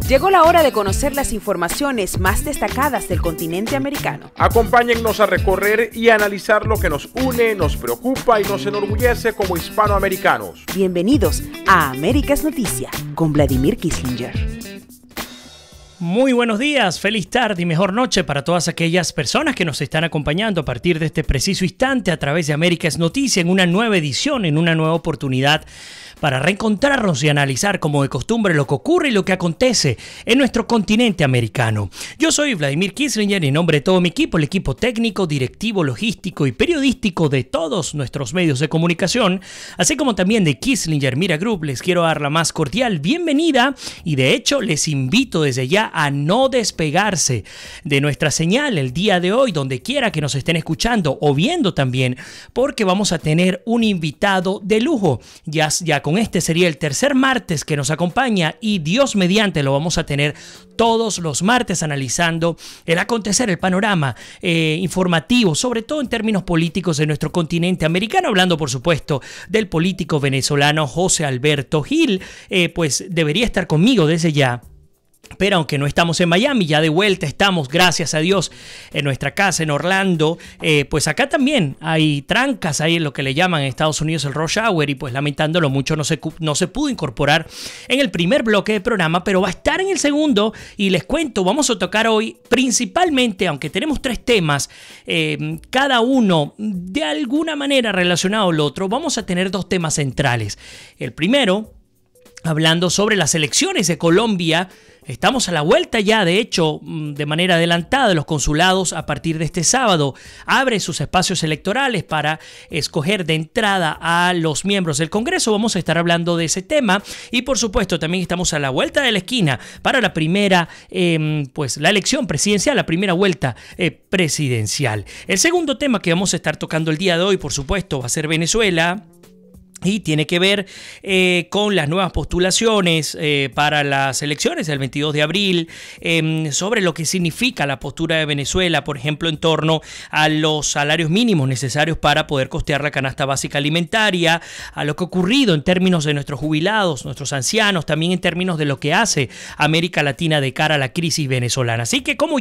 Llegó la hora de conocer las informaciones más destacadas del continente americano. Acompáñennos a recorrer y analizar lo que nos une, nos preocupa y nos enorgullece como hispanoamericanos. Bienvenidos a Américas Noticia con Vladimir Kislinger. Muy buenos días, feliz tarde y mejor noche para todas aquellas personas que nos están acompañando a partir de este preciso instante a través de Américas Noticia en una nueva edición, en una nueva oportunidad para reencontrarnos y analizar como de costumbre lo que ocurre y lo que acontece en nuestro continente americano. Yo soy Vladimir Kislinger y en nombre de todo mi equipo, el equipo técnico, directivo, logístico y periodístico de todos nuestros medios de comunicación, así como también de Kislinger Media Group, les quiero dar la más cordial bienvenida y de hecho les invito desde ya a no despegarse de nuestra señal el día de hoy, donde quiera que nos estén escuchando o viendo también, porque vamos a tener un invitado de lujo. Ya con este sería el tercer martes que nos acompaña y Dios mediante lo vamos a tener todos los martes analizando el acontecer, el panorama informativo, sobre todo en términos políticos de nuestro continente americano, hablando por supuesto del político venezolano José Alberto Gil, pues debería estar conmigo desde ya. Pero aunque no estamos en Miami, ya de vuelta estamos, gracias a Dios, en nuestra casa en Orlando. Pues acá también hay trancas, hay en lo que le llaman en Estados Unidos el rush hour y pues lamentándolo mucho no se pudo incorporar en el primer bloque de programa, pero va a estar en el segundo y les cuento, vamos a tocar hoy principalmente, aunque tenemos tres temas, cada uno de alguna manera relacionado al otro, vamos a tener dos temas centrales. El primero, hablando sobre las elecciones de Colombia. Estamos a la vuelta ya, de hecho, de manera adelantada. Los consulados a partir de este sábado abren sus espacios electorales para escoger de entrada a los miembros del Congreso. Vamos a estar hablando de ese tema y por supuesto también estamos a la vuelta de la esquina para la primera, pues la elección presidencial, la primera vuelta presidencial. El segundo tema que vamos a estar tocando el día de hoy, por supuesto, va a ser Venezuela. Y tiene que ver con las nuevas postulaciones para las elecciones del 22 de abril, sobre lo que significa la postura de Venezuela, por ejemplo, en torno a los salarios mínimos necesarios para poder costear la canasta básica alimentaria, a lo que ha ocurrido en términos de nuestros jubilados, nuestros ancianos, también en términos de lo que hace América Latina de cara a la crisis venezolana. Así que como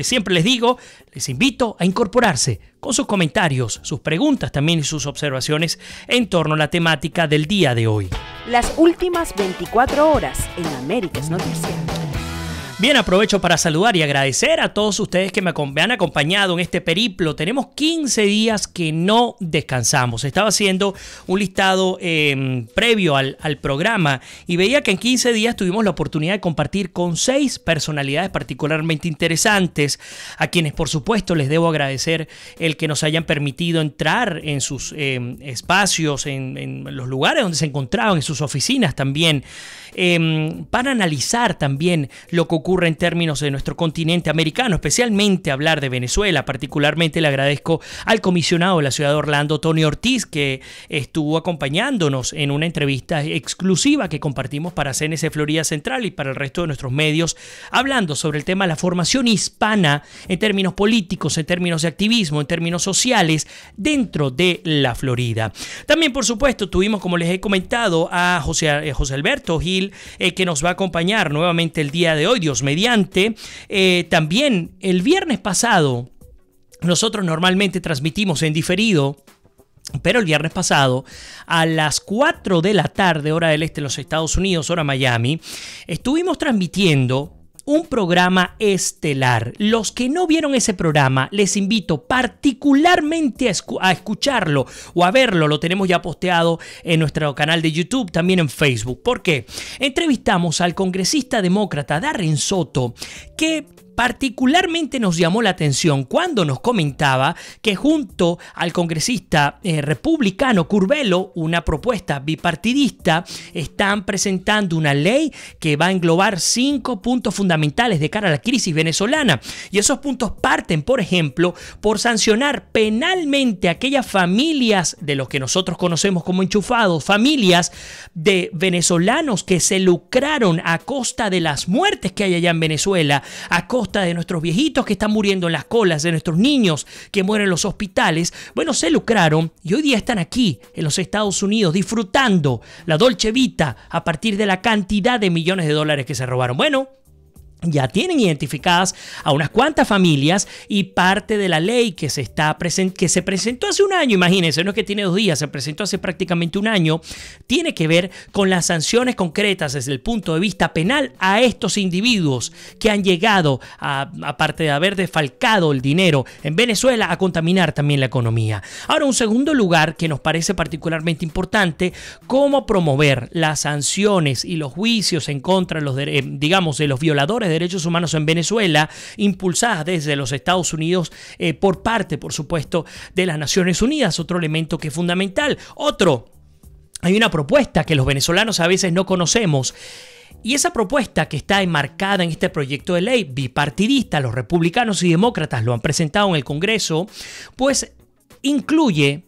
siempre les digo, les invito a incorporarse con sus comentarios, sus preguntas también y sus observaciones en torno a la temática del día de hoy. Las últimas 24 horas en Américas Noticias. Bien, aprovecho para saludar y agradecer a todos ustedes que me han acompañado en este periplo. Tenemos 15 días que no descansamos. Estaba haciendo un listado previo al programa y veía que en 15 días tuvimos la oportunidad de compartir con 6 personalidades particularmente interesantes, a quienes por supuesto les debo agradecer el que nos hayan permitido entrar en sus espacios, en los lugares donde se encontraban, en sus oficinas también, para analizar también lo que ocurre en términos de nuestro continente americano, especialmente hablar de Venezuela. Particularmente le agradezco al comisionado de la ciudad de Orlando, Tony Ortiz, que estuvo acompañándonos en una entrevista exclusiva que compartimos para CNC Florida Central y para el resto de nuestros medios, hablando sobre el tema de la formación hispana en términos políticos, en términos de activismo, en términos sociales dentro de la Florida. También, por supuesto, tuvimos, como les he comentado, a José Alberto Gil, que nos va a acompañar nuevamente el día de hoy, Dios mediante. También el viernes pasado, nosotros normalmente transmitimos en diferido, pero el viernes pasado, a las 4 de la tarde, hora del este en los Estados Unidos, hora Miami, estuvimos transmitiendo un programa estelar. Los que no vieron ese programa, les invito particularmente a escucharlo o a verlo. Lo tenemos ya posteado en nuestro canal de YouTube, también en Facebook. ¿Por qué? Entrevistamos al congresista demócrata Darren Soto, que particularmente nos llamó la atención cuando nos comentaba que junto al congresista republicano Curbelo, una propuesta bipartidista, están presentando una ley que va a englobar 5 puntos fundamentales de cara a la crisis venezolana. Y esos puntos parten, por ejemplo, por sancionar penalmente a aquellas familias de los que nosotros conocemos como enchufados, familias de venezolanos que se lucraron a costa de las muertes que hay allá en Venezuela, a costa costa de nuestros viejitos que están muriendo en las colas, de nuestros niños que mueren en los hospitales, bueno, se lucraron y hoy día están aquí en los Estados Unidos disfrutando la Dolce Vita a partir de la cantidad de millones de dólares que se robaron. Bueno, ya tienen identificadas a unas cuantas familias y parte de la ley que se presentó hace un año, imagínense, no es que tiene 2 días, se presentó hace prácticamente un año, tiene que ver con las sanciones concretas desde el punto de vista penal a estos individuos que han llegado, aparte de haber defalcado el dinero en Venezuela, a contaminar también la economía. Ahora, un segundo lugar que nos parece particularmente importante, cómo promover las sanciones y los juicios en contra de los violadores de derechos humanos en Venezuela, impulsadas desde los Estados Unidos por parte, por supuesto, de las Naciones Unidas, otro elemento que es fundamental. Hay una propuesta que los venezolanos a veces no conocemos, y esa propuesta que está enmarcada en este proyecto de ley bipartidista, los republicanos y demócratas lo han presentado en el Congreso, pues incluye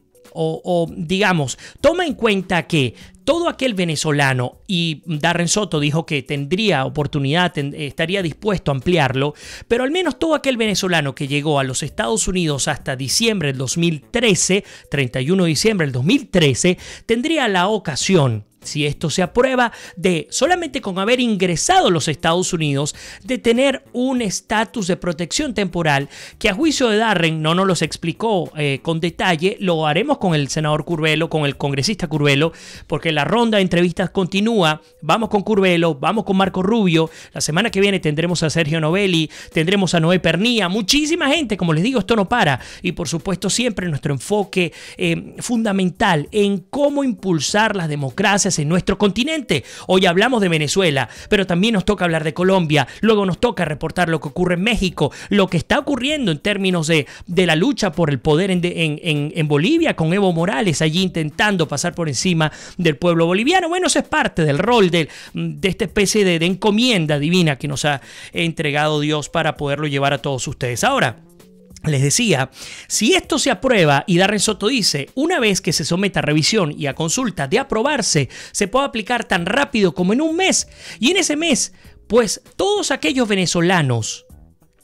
digamos, toma en cuenta que todo aquel venezolano, y Darren Soto dijo que tendría oportunidad, estaría dispuesto a ampliarlo, pero al menos todo aquel venezolano que llegó a los Estados Unidos hasta diciembre del 2013, 31 de diciembre del 2013, tendría la ocasión, si esto se aprueba, de solamente con haber ingresado a los Estados Unidos, de tener un estatus de protección temporal que a juicio de Darren no nos los explicó con detalle. Lo haremos con el senador Curbelo, con el congresista Curbelo, porque la ronda de entrevistas continúa. Vamos con Curbelo, vamos con Marco Rubio. La semana que viene tendremos a Sergio Novelli, tendremos a Noé Pernía, muchísima gente. Como les digo, esto no para. Y por supuesto siempre nuestro enfoque fundamental en cómo impulsar las democracias en nuestro continente. Hoy hablamos de Venezuela, pero también nos toca hablar de Colombia, luego nos toca reportar lo que ocurre en México, lo que está ocurriendo en términos de la lucha por el poder en Bolivia, con Evo Morales allí intentando pasar por encima del pueblo boliviano. Bueno, eso es parte del rol de esta especie de encomienda divina que nos ha entregado Dios para poderlo llevar a todos ustedes. Ahora, les decía, si esto se aprueba, y Darren Soto dice, una vez que se someta a revisión y a consulta de aprobarse, se puede aplicar tan rápido como en un mes. Y en ese mes, pues todos aquellos venezolanos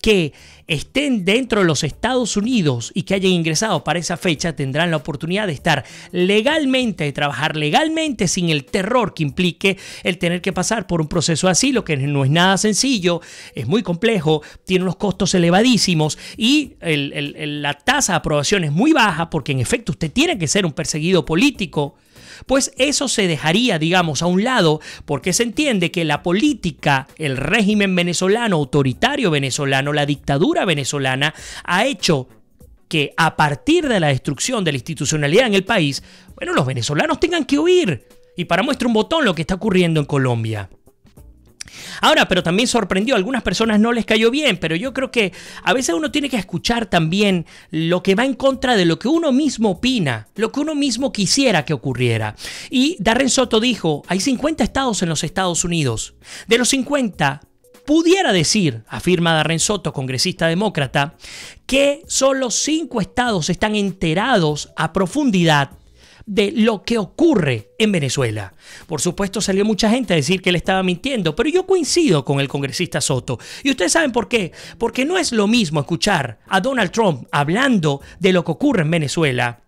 que estén dentro de los Estados Unidos y que hayan ingresado para esa fecha tendrán la oportunidad de estar legalmente, de trabajar legalmente sin el terror que implique el tener que pasar por un proceso de asilo, que no es nada sencillo, es muy complejo, tiene unos costos elevadísimos y la tasa de aprobación es muy baja porque en efecto usted tiene que ser un perseguido político. Pues eso se dejaría, digamos, a un lado porque se entiende que la política, el régimen venezolano, autoritario venezolano, la dictadura venezolana ha hecho que a partir de la destrucción de la institucionalidad en el país, bueno, los venezolanos tengan que huir. Y para muestra un botón lo que está ocurriendo en Colombia. Ahora, pero también sorprendió, a algunas personas no les cayó bien, pero yo creo que a veces uno tiene que escuchar también lo que va en contra de lo que uno mismo opina, lo que uno mismo quisiera que ocurriera. Y Darren Soto dijo, hay 50 estados en los Estados Unidos. De los 50, pudiera decir, afirma Darren Soto, congresista demócrata, que solo 5 estados están enterados a profundidad de lo que ocurre en Venezuela. Por supuesto salió mucha gente a decir que él estaba mintiendo, pero yo coincido con el congresista Soto. ¿Y ustedes saben por qué? Porque no es lo mismo escuchar a Donald Trump hablando de lo que ocurre en Venezuela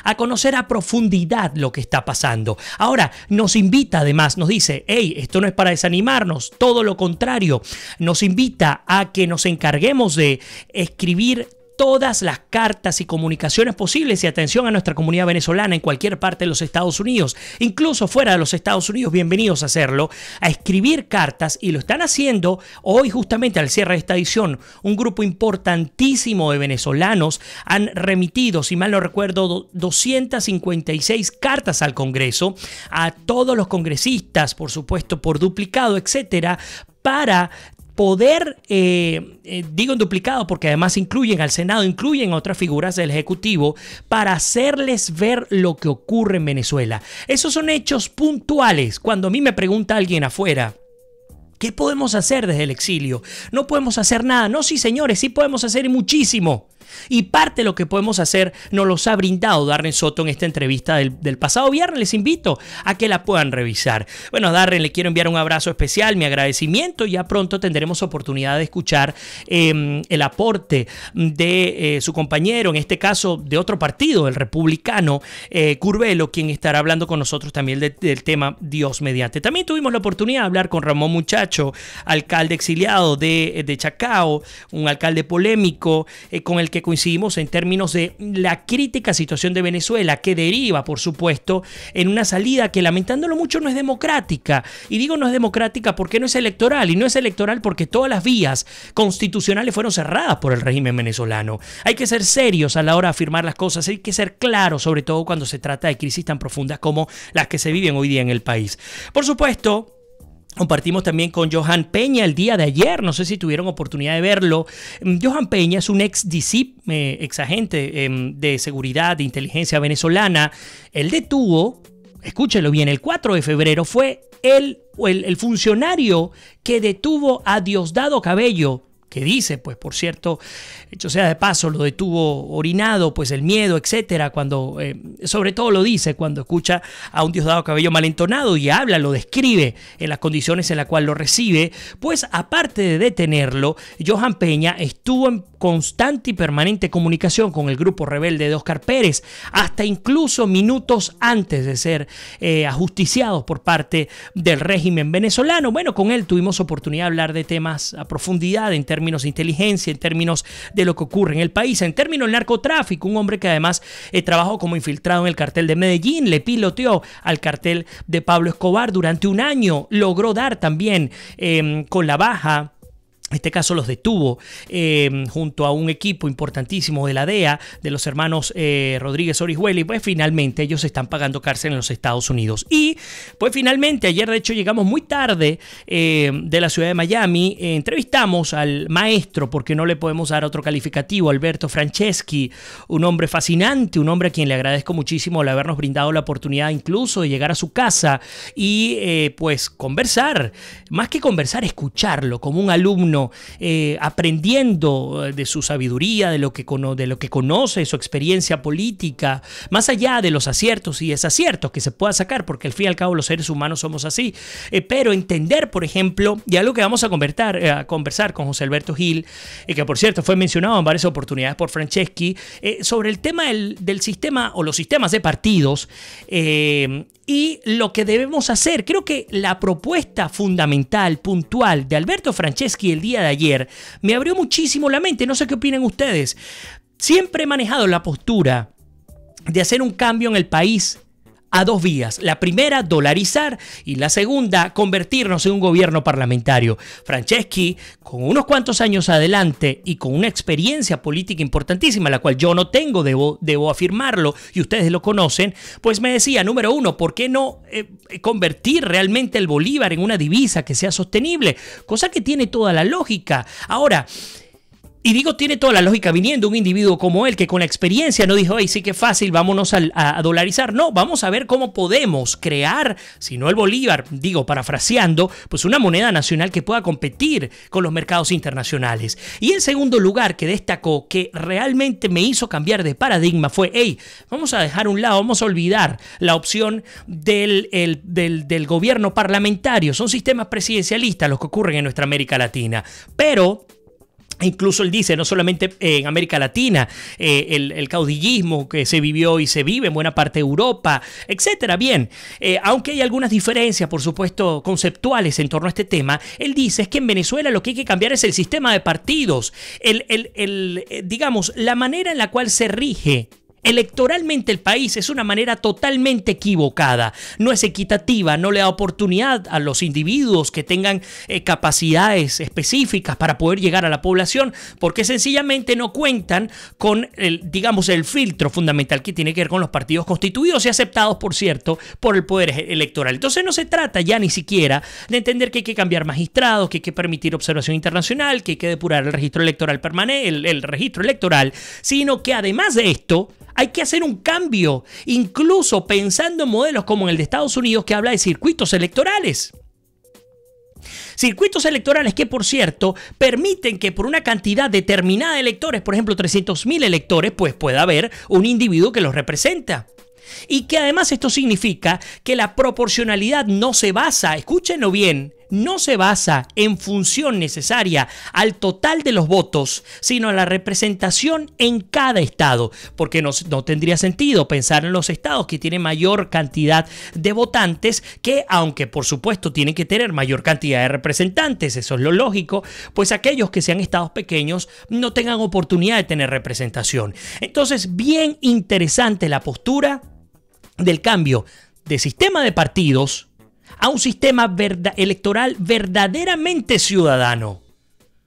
a conocer a profundidad lo que está pasando. Ahora, nos invita además, nos dice, hey, esto no es para desanimarnos, todo lo contrario, nos invita a que nos encarguemos de escribir todas las cartas y comunicaciones posibles y atención a nuestra comunidad venezolana en cualquier parte de los Estados Unidos, incluso fuera de los Estados Unidos, bienvenidos a hacerlo, a escribir cartas, y lo están haciendo hoy justamente al cierre de esta edición. Un grupo importantísimo de venezolanos han remitido, si mal no recuerdo, 256 cartas al Congreso, a todos los congresistas, por supuesto, por duplicado, etcétera, para poder, digo en duplicado porque además incluyen al Senado, incluyen a otras figuras del Ejecutivo, para hacerles ver lo que ocurre en Venezuela. Esos son hechos puntuales. Cuando a mí me pregunta alguien afuera, ¿qué podemos hacer desde el exilio? No podemos hacer nada. No, sí, señores, sí podemos hacer muchísimo. Y parte de lo que podemos hacer nos los ha brindado Darren Soto en esta entrevista del pasado viernes. Les invito a que la puedan revisar. Bueno, a Darren le quiero enviar un abrazo especial, mi agradecimiento. Ya pronto tendremos oportunidad de escuchar el aporte de su compañero, en este caso de otro partido, el republicano, Curbelo, quien estará hablando con nosotros también del tema Dios mediante. También tuvimos la oportunidad de hablar con Ramón Muchacho, alcalde exiliado de Chacao, un alcalde polémico con el que coincidimos en términos de la crítica situación de Venezuela, que deriva, por supuesto, en una salida que, lamentándolo mucho, no es democrática. Y digo no es democrática porque no es electoral, y no es electoral porque todas las vías constitucionales fueron cerradas por el régimen venezolano. Hay que ser serios a la hora de afirmar las cosas, hay que ser claros, sobre todo cuando se trata de crisis tan profundas como las que se viven hoy día en el país. Por supuesto, compartimos también con Johan Peña el día de ayer, no sé si tuvieron oportunidad de verlo. Johan Peña es un ex DICIP, ex agente de seguridad de inteligencia venezolana. Él detuvo, escúchelo bien, el 4 de febrero fue el funcionario que detuvo a Diosdado Cabello, que dice, pues por cierto, hecho sea de paso, lo detuvo orinado, pues el miedo, etcétera, cuando, sobre todo lo dice cuando escucha a un Diosdado Cabello malentonado y habla, lo describe en las condiciones en las cuales lo recibe. Pues aparte de detenerlo, Johan Peña estuvo en constante y permanente comunicación con el grupo rebelde de Óscar Pérez, hasta incluso minutos antes de ser ajusticiados por parte del régimen venezolano. Bueno, con él tuvimos oportunidad de hablar de temas a profundidad en términos de inteligencia, en términos de lo que ocurre en el país, en términos del narcotráfico, un hombre que además trabajó como infiltrado en el cartel de Medellín, le piloteó al cartel de Pablo Escobar durante un año, logró dar también con la baja. En este caso los detuvo junto a un equipo importantísimo de la DEA, de los hermanos Rodríguez Orihuela, y pues finalmente ellos están pagando cárcel en los Estados Unidos. Y pues finalmente ayer, de hecho, llegamos muy tarde de la ciudad de Miami, entrevistamos al maestro, porque no le podemos dar otro calificativo, Alberto Franceschi, un hombre fascinante, un hombre a quien le agradezco muchísimo el habernos brindado la oportunidad incluso de llegar a su casa y pues conversar, más que conversar, escucharlo como un alumno, aprendiendo de su sabiduría, de lo que conoce, su experiencia política, más allá de los aciertos y desaciertos que se pueda sacar, porque al fin y al cabo los seres humanos somos así, pero entender, por ejemplo, y algo que vamos a conversar con José Alberto Gil, que por cierto fue mencionado en varias oportunidades por Franceschi, sobre el tema del sistema o los sistemas de partidos, y lo que debemos hacer. Creo que la propuesta fundamental, puntual de Alberto Franceschi el día de ayer me abrió muchísimo la mente. No sé qué opinan ustedes. Siempre he manejado la postura de hacer un cambio en el país a dos vías. La primera, dolarizar, y la segunda, convertirnos en un gobierno parlamentario. Franceschi, con unos cuantos años adelante y con una experiencia política importantísima, la cual yo no tengo, debo afirmarlo, y ustedes lo conocen, pues me decía, número uno, ¿por qué no convertir realmente el bolívar en una divisa que sea sostenible? Cosa que tiene toda la lógica. Ahora, y digo, tiene toda la lógica viniendo un individuo como él, que con la experiencia no dijo, hey, sí que fácil, vámonos a dolarizar. No, vamos a ver cómo podemos crear, si no el bolívar, digo, parafraseando, pues una moneda nacional que pueda competir con los mercados internacionales. Y el segundo lugar que destacó, que realmente me hizo cambiar de paradigma, fue, hey, vamos a dejar a un lado, vamos a olvidar la opción del gobierno parlamentario. Son sistemas presidencialistas los que ocurren en nuestra América Latina. Pero incluso él dice, no solamente en América Latina, el caudillismo que se vivió y se vive en buena parte de Europa, etcétera. Bien, aunque hay algunas diferencias, por supuesto, conceptuales en torno a este tema, él dice es que en Venezuela lo que hay que cambiar es el sistema de partidos, digamos, la manera en la cual se rige electoralmente el país es una manera totalmente equivocada, no es equitativa, no le da oportunidad a los individuos que tengan capacidades específicas para poder llegar a la población, porque sencillamente no cuentan con digamos, el filtro fundamental que tiene que ver con los partidos constituidos y aceptados, por cierto, por el poder electoral. Entonces no se trata ya ni siquiera de entender que hay que cambiar magistrados, que hay que permitir observación internacional, que hay que depurar el registro electoral permanente, el registro electoral, sino que además de esto hay que hacer un cambio, incluso pensando en modelos como el de Estados Unidos, que habla de circuitos electorales. Circuitos electorales que, por cierto, permiten que por una cantidad determinada de electores, por ejemplo 300.000 electores, pues pueda haber un individuo que los representa. Y que además esto significa que la proporcionalidad no se basa, escúchenlo bien, no se basa en función necesaria al total de los votos, sino a la representación en cada estado, porque no tendría sentido pensar en los estados que tienen mayor cantidad de votantes, que aunque por supuesto tienen que tener mayor cantidad de representantes, eso es lo lógico, pues aquellos que sean estados pequeños no tengan oportunidad de tener representación. Entonces, bien interesante la postura del cambio de sistema de partidos a un sistema electoral verdaderamente ciudadano.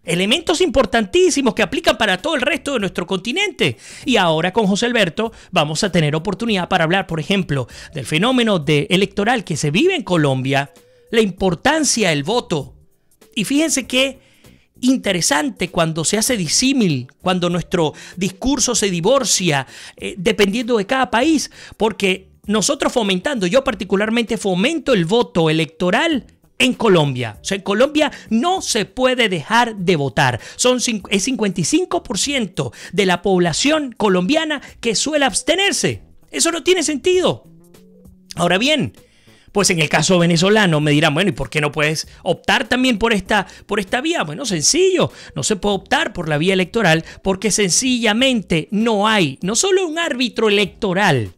Elementos importantísimos que aplican para todo el resto de nuestro continente. Y ahora con José Alberto vamos a tener oportunidad para hablar, por ejemplo, del fenómeno electoral que se vive en Colombia, la importancia del voto. Y fíjense qué interesante cuando se hace disímil, cuando nuestro discurso se divorcia, dependiendo de cada país, porque nosotros fomentando, yo particularmente fomento el voto electoral en Colombia. O sea, en Colombia no se puede dejar de votar. Es 55% de la población colombiana que suele abstenerse. Eso no tiene sentido. Ahora bien, pues en el caso venezolano me dirán, bueno, ¿y por qué no puedes optar también por esta vía? Bueno, sencillo, no se puede optar por la vía electoral porque sencillamente no hay, no solo un árbitro electoral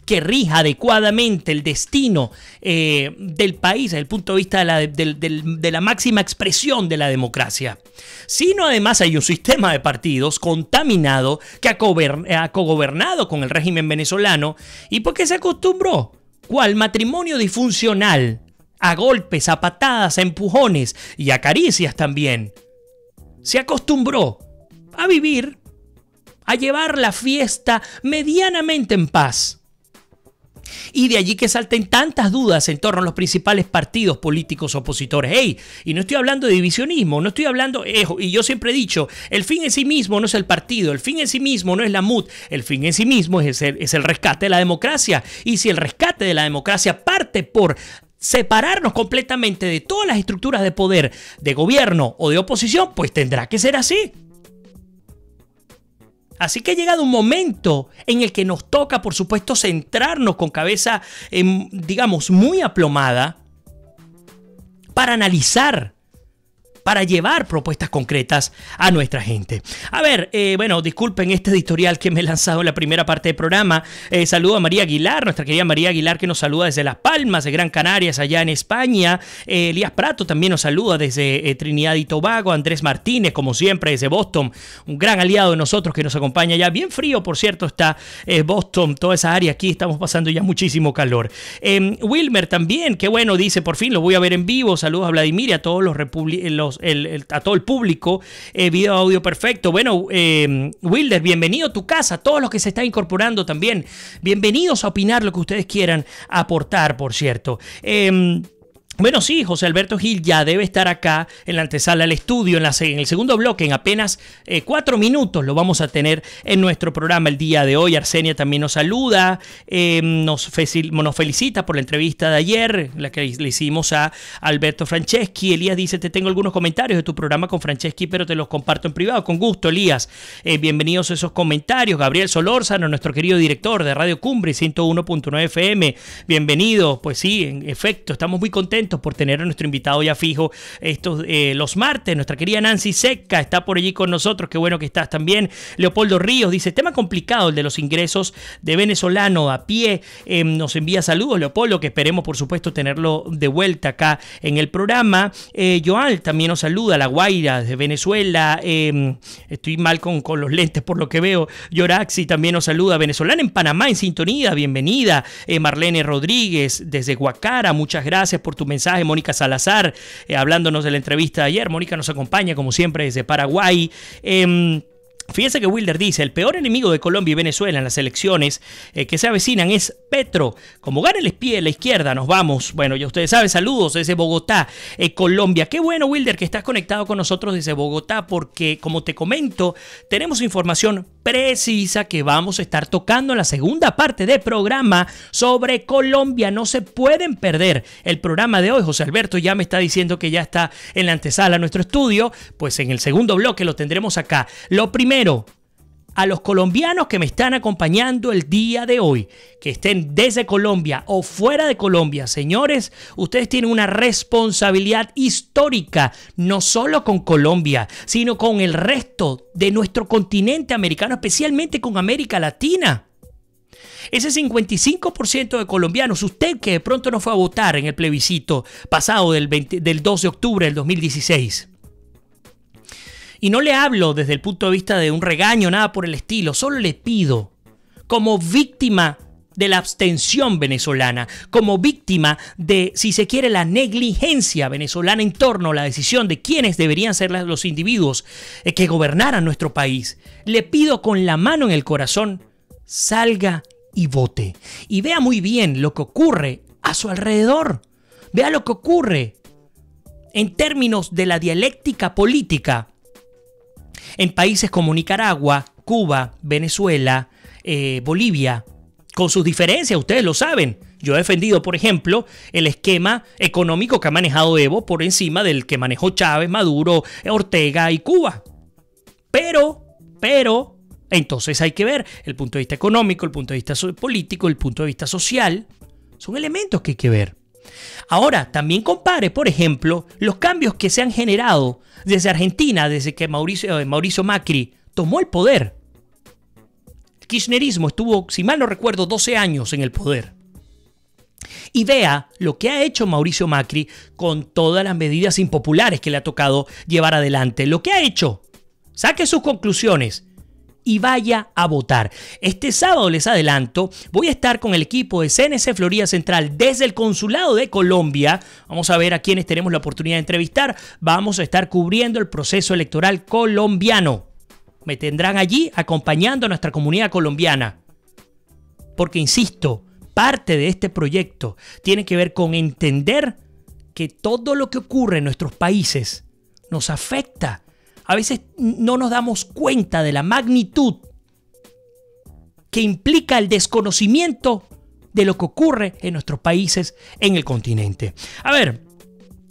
que rija adecuadamente el destino del país desde el punto de vista de la máxima expresión de la democracia, sino además hay un sistema de partidos contaminado que ha cogobernado con el régimen venezolano y porque se acostumbró, cual matrimonio disfuncional, a golpes, a patadas, a empujones y a caricias también. Se acostumbró a vivir, a llevar la fiesta medianamente en paz. Y de allí que salten tantas dudas en torno a los principales partidos políticos opositores. ¡Ey! Y no estoy hablando de divisionismo, no estoy hablando, y yo siempre he dicho, el fin en sí mismo no es el partido, el fin en sí mismo no es la MUD, el fin en sí mismo es el rescate de la democracia. Y si el rescate de la democracia parte por separarnos completamente de todas las estructuras de poder, de gobierno o de oposición, pues tendrá que ser así. Así que ha llegado un momento en el que nos toca, por supuesto, centrarnos con cabeza, digamos, muy aplomada para analizar, para llevar propuestas concretas a nuestra gente. A ver, bueno, disculpen este editorial que me he lanzado en la primera parte del programa. Saludo a María Aguilar, nuestra querida María Aguilar, que nos saluda desde Las Palmas, de Gran Canarias, allá en España. Elías Prato también nos saluda desde Trinidad y Tobago. Andrés Martínez, como siempre, desde Boston, un gran aliado de nosotros que nos acompaña allá. Bien frío, por cierto, está Boston, toda esa área aquí, estamos pasando ya muchísimo calor. Wilmer también, qué bueno, dice, por fin lo voy a ver en vivo. Saludos a Vladimir y a todos los a todo el público, video, audio perfecto. Bueno, Wilder, bienvenido a tu casa, todos los que se están incorporando también, bienvenidos a opinar lo que ustedes quieran aportar, por cierto. Bueno, sí, José Alberto Gil ya debe estar acá en la antesala al estudio, en el segundo bloque, en apenas 4 minutos lo vamos a tener en nuestro programa el día de hoy. Arsenia también nos saluda, nos felicita por la entrevista de ayer, la que le hicimos a Alberto Franceschi. Elías dice, te tengo algunos comentarios de tu programa con Franceschi, pero te los comparto en privado. Con gusto, Elías. Bienvenidos a esos comentarios. Gabriel Solórzano, nuestro querido director de Radio Cumbre 101.9 FM. Bienvenido. Pues sí, en efecto, estamos muy contentos por tener a nuestro invitado ya fijo los martes. Nuestra querida Nancy Seca está por allí con nosotros, qué bueno que estás también. Leopoldo Ríos dice, tema complicado el de los ingresos de venezolano a pie. Nos envía saludos, Leopoldo, que esperemos por supuesto tenerlo de vuelta acá en el programa. Joal también nos saluda, La Guaira de Venezuela. Estoy mal con los lentes por lo que veo. Yoraxi también nos saluda, venezolana en Panamá en sintonía, bienvenida. Marlene Rodríguez desde Guacara, muchas gracias por tu mensaje. Mónica Salazar, hablándonos de la entrevista de ayer. Mónica nos acompaña como siempre desde Paraguay. Fíjense que Wilder dice, el peor enemigo de Colombia y Venezuela en las elecciones que se avecinan es Petro. Como gana el pie de la izquierda, nos vamos. Bueno, ya ustedes saben, saludos desde Bogotá, Colombia. Qué bueno, Wilder, que estás conectado con nosotros desde Bogotá, porque como te comento, tenemos información precisa que vamos a estar tocando en la segunda parte del programa sobre Colombia. No se pueden perder el programa de hoy. José Alberto ya me está diciendo que ya está en la antesala a nuestro estudio. Pues en el segundo bloque lo tendremos acá. Lo primero, a los colombianos que me están acompañando el día de hoy, que estén desde Colombia o fuera de Colombia, señores, ustedes tienen una responsabilidad histórica, no solo con Colombia, sino con el resto de nuestro continente americano, especialmente con América Latina. Ese 55% de colombianos, usted que de pronto no fue a votar en el plebiscito pasado del 2 de octubre del 2016, y no le hablo desde el punto de vista de un regaño, nada por el estilo. Solo le pido, como víctima de la abstención venezolana, como víctima de, si se quiere, la negligencia venezolana en torno a la decisión de quiénes deberían ser los individuos que gobernaran nuestro país, le pido con la mano en el corazón, salga y vote. Y vea muy bien lo que ocurre a su alrededor. Vea lo que ocurre en términos de la dialéctica política en países como Nicaragua, Cuba, Venezuela, Bolivia, con sus diferencias, ustedes lo saben. Yo he defendido, por ejemplo, el esquema económico que ha manejado Evo por encima del que manejó Chávez, Maduro, Ortega y Cuba. Pero, entonces hay que ver el punto de vista económico, el punto de vista político, el punto de vista social. Son elementos que hay que ver. Ahora, también compare, por ejemplo, los cambios que se han generado desde Argentina, desde que Mauricio Macri tomó el poder. El kirchnerismo estuvo, si mal no recuerdo, 12 años en el poder. Y vea lo que ha hecho Mauricio Macri con todas las medidas impopulares que le ha tocado llevar adelante. Lo que ha hecho, saque sus conclusiones y vaya a votar. Este sábado, les adelanto, voy a estar con el equipo de CNC Florida Central desde el Consulado de Colombia. Vamos a ver a quienes tenemos la oportunidad de entrevistar. Vamos a estar cubriendo el proceso electoral colombiano. Me tendrán allí acompañando a nuestra comunidad colombiana. Porque, insisto, parte de este proyecto tiene que ver con entender que todo lo que ocurre en nuestros países nos afecta. A veces no nos damos cuenta de la magnitud que implica el desconocimiento de lo que ocurre en nuestros países en el continente. A ver,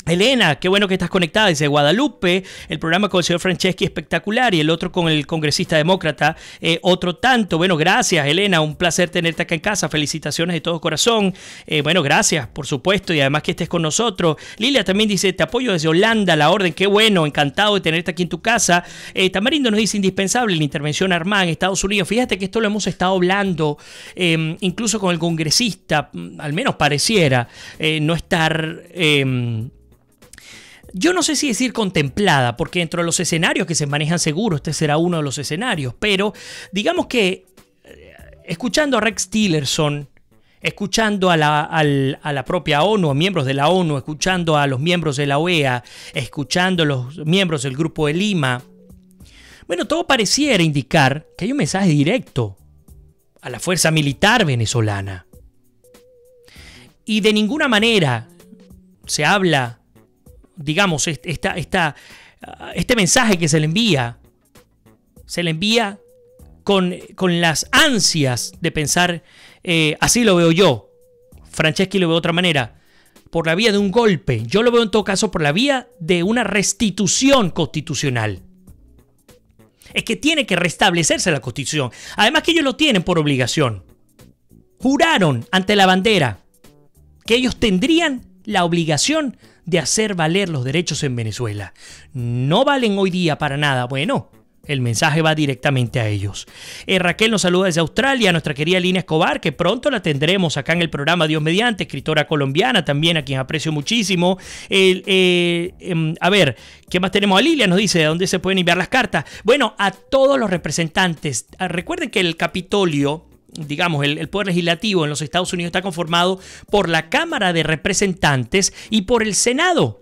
Elena, qué bueno que estás conectada desde Guadalupe. El programa con el señor Franceschi espectacular y el otro con el congresista demócrata, otro tanto. Bueno, gracias, Elena, un placer tenerte acá en casa. Felicitaciones de todo corazón. Bueno, gracias, por supuesto, y además que estés con nosotros. Lilia también dice, te apoyo desde Holanda, la orden, qué bueno, encantado de tenerte aquí en tu casa. Tamarindo nos dice, indispensable la intervención armada en Estados Unidos. Fíjate que esto lo hemos estado hablando, incluso con el congresista, al menos pareciera no estar... yo no sé si decir contemplada, porque dentro de los escenarios que se manejan seguros, este será uno de los escenarios, pero digamos que escuchando a Rex Tillerson, escuchando a la propia ONU, a miembros de la ONU, escuchando a los miembros de la OEA, escuchando a los miembros del Grupo de Lima, bueno, todo pareciera indicar que hay un mensaje directo a la fuerza militar venezolana. Y de ninguna manera se habla, digamos, este mensaje que se le envía con las ansias de pensar, así lo veo yo, Franceschi lo ve de otra manera, por la vía de un golpe. Yo lo veo en todo caso por la vía de una restitución constitucional. Es que tiene que restablecerse la Constitución. Además que ellos lo tienen por obligación. Juraron ante la bandera que ellos tendrían la obligación de hacer valer los derechos en Venezuela. No valen hoy día para nada. Bueno, el mensaje va directamente a ellos. Raquel nos saluda desde Australia, nuestra querida Lina Escobar, que pronto la tendremos acá en el programa Dios mediante, escritora colombiana también, a quien aprecio muchísimo. A ver, ¿qué más tenemos? A Lilia nos dice, ¿de dónde se pueden enviar las cartas? Bueno, a todos los representantes. Recuerden que el Capitolio, digamos, el Poder Legislativo en los Estados Unidos está conformado por la Cámara de Representantes y por el Senado.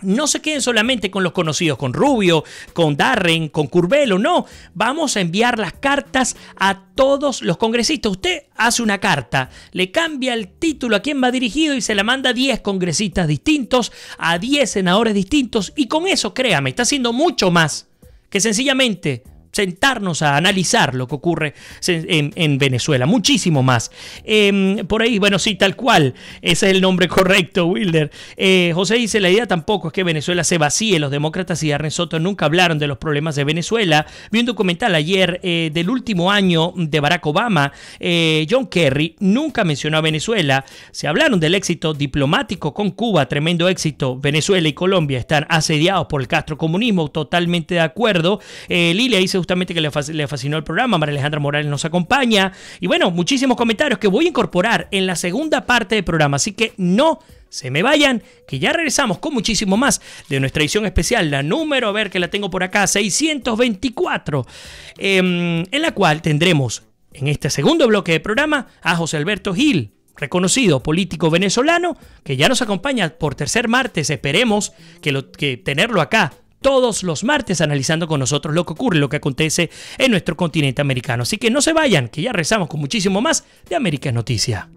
No se queden solamente con los conocidos, con Rubio, con Darren, con Curbelo, no. Vamos a enviar las cartas a todos los congresistas. Usted hace una carta, le cambia el título a quien va dirigido y se la manda a 10 congresistas distintos, a 10 senadores distintos, y con eso, créame, está haciendo mucho más que sencillamente sentarnos a analizar lo que ocurre en Venezuela, muchísimo más. Por ahí, bueno, sí, tal cual, ese es el nombre correcto, Wilder. José dice, la idea tampoco es que Venezuela se vacíe, los demócratas y Arne Soto nunca hablaron de los problemas de Venezuela. Vi un documental ayer del último año de Barack Obama, John Kerry nunca mencionó a Venezuela, se hablaron del éxito diplomático con Cuba, tremendo éxito, Venezuela y Colombia están asediados por el castrocomunismo, totalmente de acuerdo. Lilia dice justamente que le fascinó el programa. María Alejandra Morales nos acompaña. Y bueno, muchísimos comentarios que voy a incorporar en la segunda parte del programa. Así que no se me vayan, que ya regresamos con muchísimo más de nuestra edición especial, la número, a ver que la tengo por acá, 624, en la cual tendremos en este segundo bloque de programa a José Alberto Gil, reconocido político venezolano, que ya nos acompaña por tercer martes. Esperemos que tenerlo acá todos los martes analizando con nosotros lo que ocurre, lo que acontece en nuestro continente americano. Así que no se vayan, que ya regresamos con muchísimo más de América es Noticia.